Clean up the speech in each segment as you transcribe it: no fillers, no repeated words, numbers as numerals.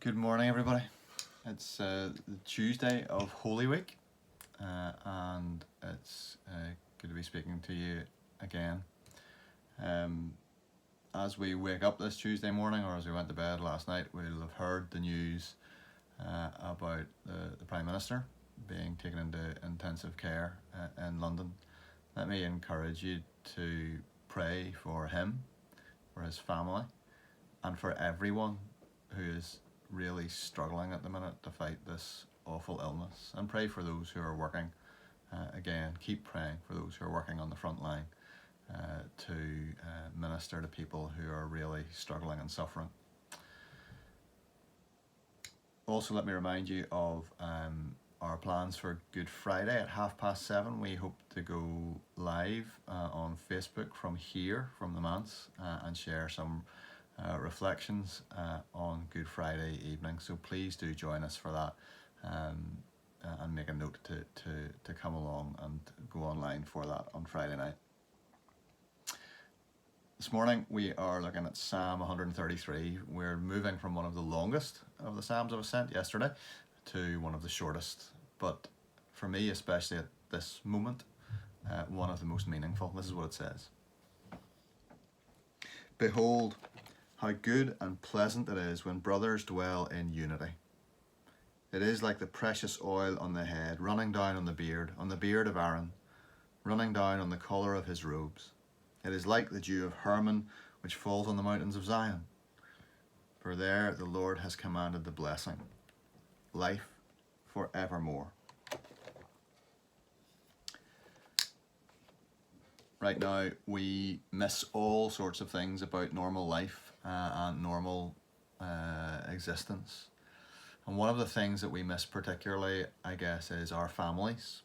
Good morning, everybody. It's the Tuesday of Holy Week, and it's good to be speaking to you again. As we wake up this Tuesday morning, or as we went to bed last night, we'll have heard the news about the Prime Minister being taken into intensive care in London. Let me encourage you to pray for him, for his family, and for everyone who is really struggling at the minute to fight this awful illness, and pray for those who are working. Again, keep praying for those who are working on the front line to minister to people who are really struggling and suffering. Also, let me remind you of our plans for Good Friday at 7:30. We hope to go live on Facebook from here, from the manse, and share some reflections on Good Friday evening. So please do join us for that, and make a note to come along and go online for that on Friday night. This morning we are looking at Psalm 133. We're moving from one of the longest of the Psalms I was sent yesterday to one of the shortest, but for me, especially at this moment, one of the most meaningful. This is what it says. Behold, how good and pleasant it is when brothers dwell in unity. It is like the precious oil on the head, running down on the beard of Aaron, running down on the collar of his robes. It is like the dew of Hermon, which falls on the mountains of Zion. For there the Lord has commanded the blessing, life forevermore. Right now, we miss all sorts of things about normal life and normal existence. And one of the things that we miss particularly, I guess, is our families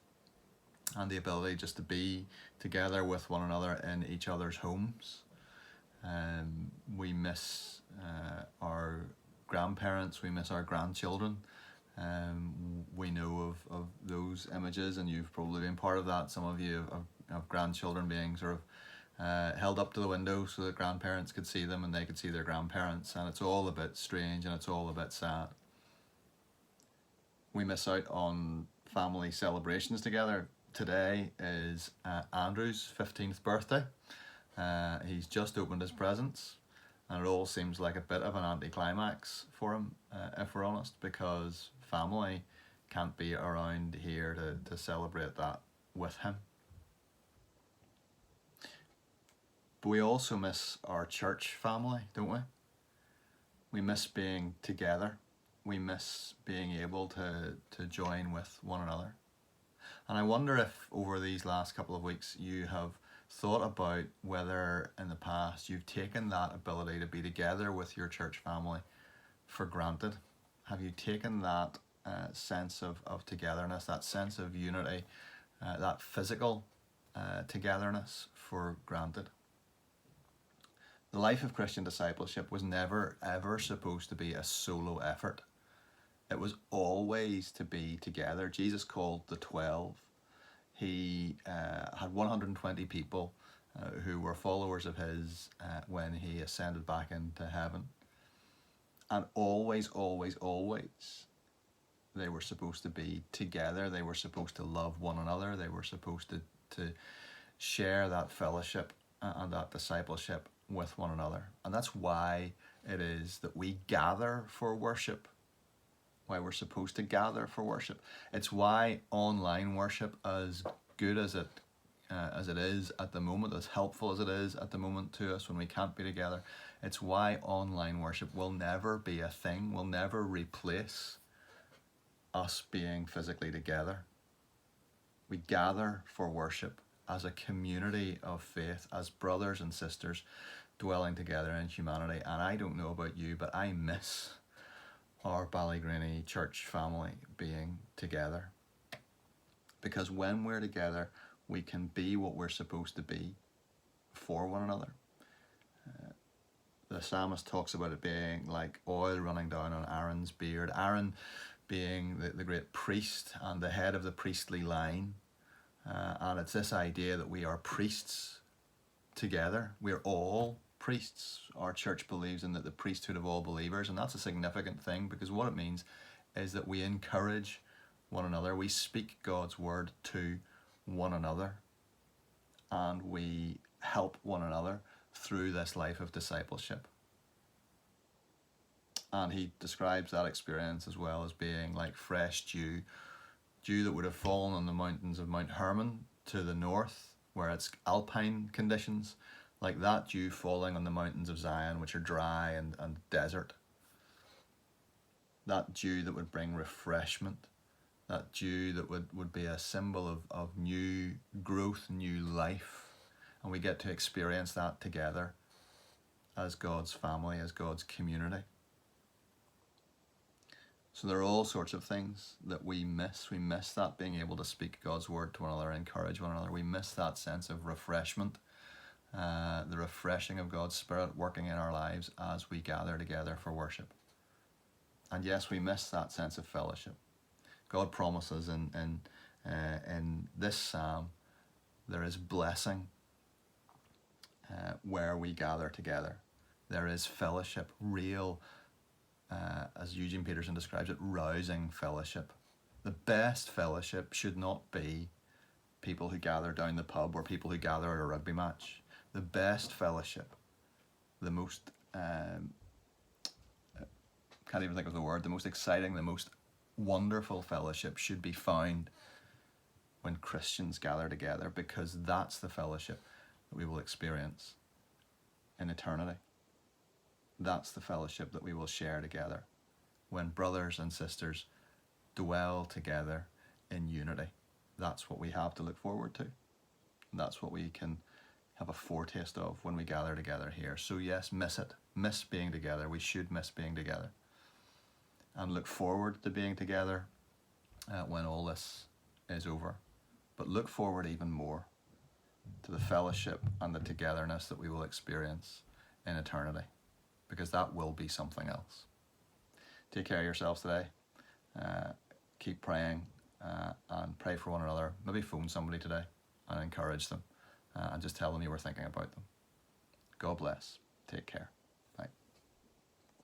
and the ability just to be together with one another in each other's homes. We miss our grandparents, we miss our grandchildren. We know of those images, and you've probably been part of that. Some of you of grandchildren being sort of held up to the window so that grandparents could see them and they could see their grandparents, and it's all a bit strange and it's all a bit sad. We miss out on family celebrations together. Today is Andrew's 15th birthday. He's just opened his presents, and it all seems like a bit of an anticlimax for him, if we're honest, because family can't be around here to celebrate that with him. But we also miss our church family, don't we? We miss being together. We miss being able to join with one another. And I wonder if over these last couple of weeks you have thought about whether in the past you've taken that ability to be together with your church family for granted. Have you taken that sense of togetherness, that sense of unity, that physical togetherness for granted? The life of Christian discipleship was never ever supposed to be a solo effort. It was always to be together. Jesus called the 12. He had 120 people who were followers of his when he ascended back into heaven. And always, always, always, they were supposed to be together. They were supposed to love one another. They were supposed to share that fellowship and that discipleship with one another. And that's why it is that we gather for worship, why we're supposed to gather for worship. It's why online worship, as good as it is at the moment, as helpful as it is at the moment to us when we can't be together, it's why online worship will never be a thing, will never replace us being physically together. We gather for worship as a community of faith, as brothers and sisters dwelling together in humanity. And I don't know about you, but I miss our Ballygreeny church family being together. Because when we're together, we can be what we're supposed to be for one another. The psalmist talks about it being like oil running down on Aaron's beard. Aaron being the great priest and the head of the priestly line. And it's this idea that we are priests together. We're all priests. Our church believes in the priesthood of all believers, and that's a significant thing, because what it means is that we encourage one another, we speak God's word to one another, and we help one another through this life of discipleship. And he describes that experience as well as being like fresh dew that would have fallen on the mountains of Mount Hermon to the north, where it's alpine conditions, like that dew falling on the mountains of Zion, which are dry and desert. That dew that would bring refreshment, that dew that would be a symbol of new growth, new life. And we get to experience that together as God's family, as God's community. So there are all sorts of things that we miss. We miss that being able to speak God's word to one another, encourage one another. We miss that sense of refreshment, the refreshing of God's Spirit working in our lives as we gather together for worship. And yes, we miss that sense of fellowship. God promises in this psalm there is blessing where we gather together. There is fellowship, real, as Eugene Peterson describes it, rousing fellowship. The best fellowship should not be people who gather down the pub or people who gather at a rugby match. The best fellowship, the most, can't even think of the word, the most exciting, the most wonderful fellowship should be found when Christians gather together, because that's the fellowship that we will experience in eternity. That's the fellowship that we will share together when brothers and sisters dwell together in unity. That's what we have to look forward to. That's what we can have a foretaste of when we gather together here. So yes, miss it. Miss being together. We should miss being together. And look forward to being together when all this is over. But look forward even more to the fellowship and the togetherness that we will experience in eternity, because that will be something else. Take care of yourselves today. Keep praying and pray for one another. Maybe phone somebody today and encourage them and just tell them you were thinking about them. God bless. Take care.